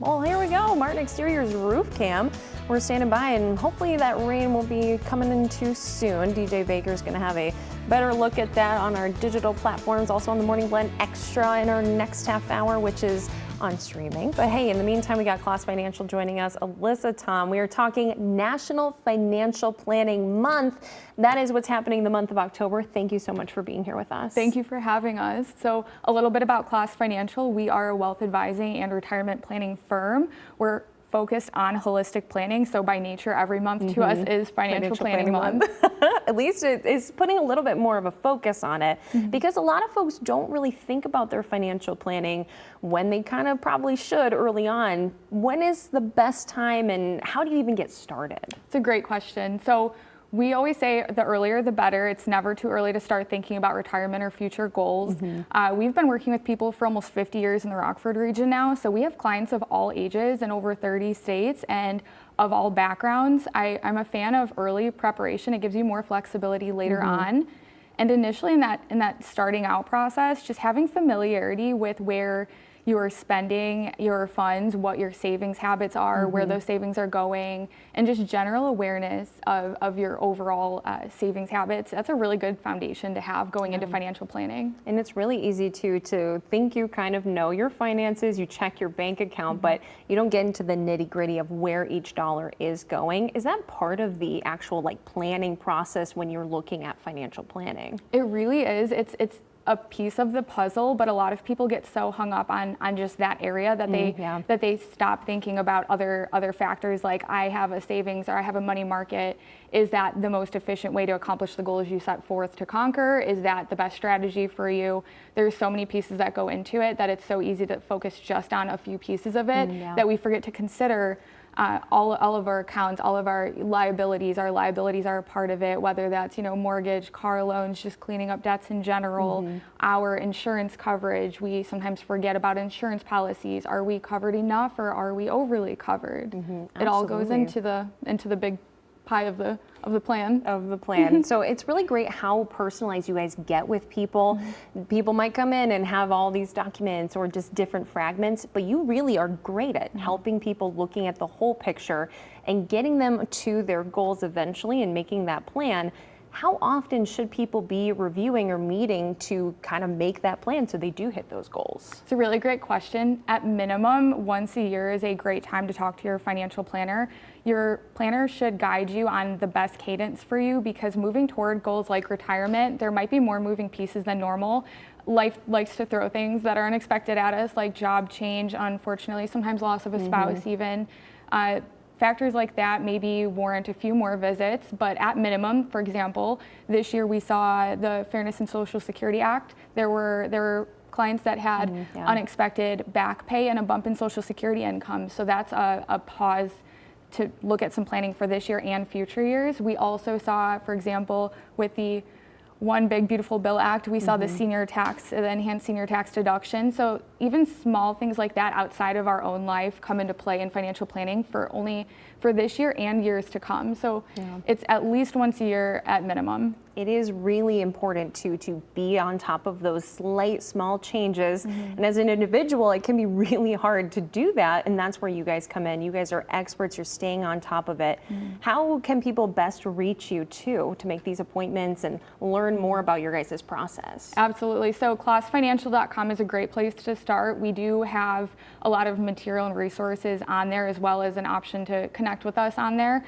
Well, here we go. Martin Exterior's roof cam. We're standing by, and hopefully that rain will be coming in too soon. DJ Baker's going to have a better look at that on our digital platforms, also on the Morning Blend Extra in our next half hour, which is on streaming. But hey, in the meantime, we got Klaas Financial joining us, Alyssa Thom. We are talking National Financial Planning Month. That is what's happening the month of October. Thank you so much for being here with us. Thank you for having us. So a little bit about Klaas Financial. We are a wealth advising and retirement planning firm. We're focused on holistic planning. So by nature, every month to us is Financial Planning Month. At least it is putting a little bit more of a focus on it, because a lot of folks don't really think about their financial planning when they kind of probably should early on. When is the best time, and how do you even get started? It's a great question. So we always say the earlier the better. It's never too early to start thinking about retirement or future goals. We've been working with people for almost 50 years in the Rockford region now, so we have clients of all ages in over 30 states and of all backgrounds. I'm a fan of early preparation. It gives you more flexibility later on. And initially in that starting out process, just having familiarity with where you are spending your funds, what your savings habits are, where those savings are going, and just general awareness of your overall savings habits. That's a really good foundation to have going into financial planning. And it's really easy to think you kind of know your finances, you check your bank account, but you don't get into the nitty gritty of where each dollar is going. Is that part of the actual planning process when you're looking at financial planning? It really is. It's a piece of the puzzle, but a lot of people get so hung up on just that area that they stop thinking about other factors, like I have a savings or I have a money market. Is that the most efficient way to accomplish the goals you set forth to conquer? Is that the best strategy for you? There's so many pieces that go into it that it's so easy to focus just on a few pieces of it that we forget to consider all of our accounts, all of our liabilities. Our liabilities are a part of it, whether that's, mortgage, car loans, just cleaning up debts in general, our insurance coverage. We sometimes forget about insurance policies. Are we covered enough, or are we overly covered? It all goes into the big pie of the plan. So it's really great how personalized you guys get with people. People might come in and have all these documents or just different fragments, but you really are great at helping people looking at the whole picture and getting them to their goals eventually and making that plan. How often should people be reviewing or meeting to kind of make that plan so they do hit those goals? It's a really great question. At minimum, once a year is a great time to talk to your financial planner. Your planner should guide you on the best cadence for you, because moving toward goals like retirement, there might be more moving pieces than normal. Life likes to throw things that are unexpected at us, like job change, unfortunately, sometimes loss of a spouse even. Factors like that maybe warrant a few more visits, but at minimum, for example, this year we saw the Fairness and Social Security Act. There were clients that had unexpected back pay and a bump in Social Security income. So that's a pause to look at some planning for this year and future years. We also saw, for example, with the One Big Beautiful Bill Act, we saw the enhanced senior tax deduction. So even small things like that outside of our own life come into play in financial planning for this year and years to come. So it's at least once a year at minimum. It is really important to be on top of those slight small changes. And as an individual, it can be really hard to do that. And that's where you guys come in. You guys are experts. You're staying on top of it. How can people best reach you to make these appointments and learn more about your guys' process? Absolutely. So klaasfinancial.com is a great place to start. We do have a lot of material and resources on there, as well as an option to connect with us on there.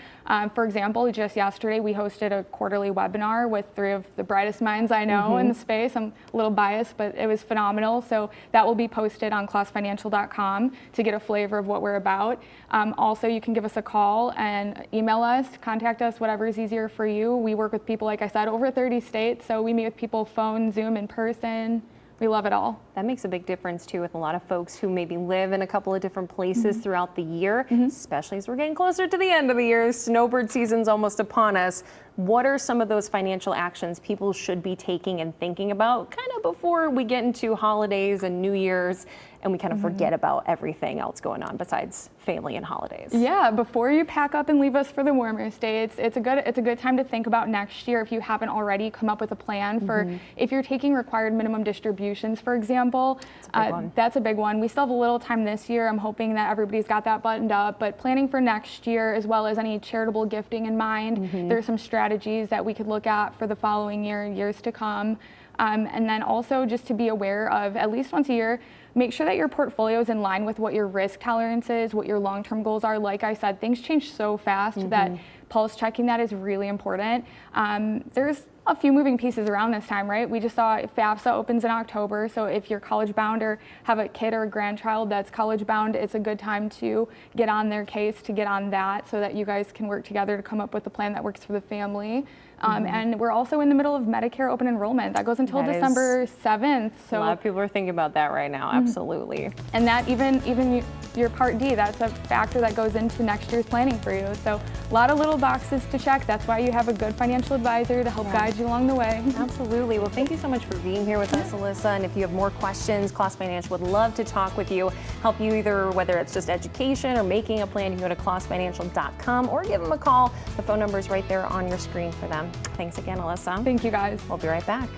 For example, just yesterday we hosted a quarterly webinar with 3 of the brightest minds I know in the space. I'm a little biased, but it was phenomenal. So that will be posted on klaasfinancial.com to get a flavor of what we're about. Also, you can give us a call and email us, contact us, whatever is easier for you. We work with people, like I said, over 30 states. So we meet with people phone, Zoom, in person. We love it all. That makes a big difference too with a lot of folks who maybe live in a couple of different places throughout the year, especially as we're getting closer to the end of the year. Snowbird season's almost upon us. What are some of those financial actions people should be taking and thinking about kind of before we get into holidays and New Year's and we kind of forget about everything else going on besides family and holidays. Yeah, before you pack up and leave us for the warmer states, it's a good time to think about next year if you haven't already come up with a plan for if you're taking required minimum distributions, for example. That's a big one. We still have a little time this year. I'm hoping that everybody's got that buttoned up, but planning for next year as well as any charitable gifting in mind. There's some strategies that we could look at for the following year and years to come. And then also just to be aware of, at least once a year, make sure that your portfolio is in line with what your risk tolerance is, what your long-term goals are. Like I said, things change so fast that pulse checking that is really important. There's a few moving pieces around this time, right? We just saw FAFSA opens in October, so if you're college bound or have a kid or a grandchild that's college bound, it's a good time to get on their case, to get on that so that you guys can work together to come up with a plan that works for the family. And we're also in the middle of Medicare open enrollment. That goes until December 7th. So a lot of people are thinking about that right now, absolutely. And that even your Part D, that's a factor that goes into next year's planning for you. So a lot of little boxes to check. That's why you have a good financial advisor to help guide you along the way. Absolutely. Well, thank you so much for being here with us, Alyssa. And if you have more questions, Klaas Financial would love to talk with you, help you either whether it's just education or making a plan. You can go to klaasfinancial.com or give them a call. The phone number is right there on your screen for them. Thanks again, Alyssa. Thank you, guys. We'll be right back.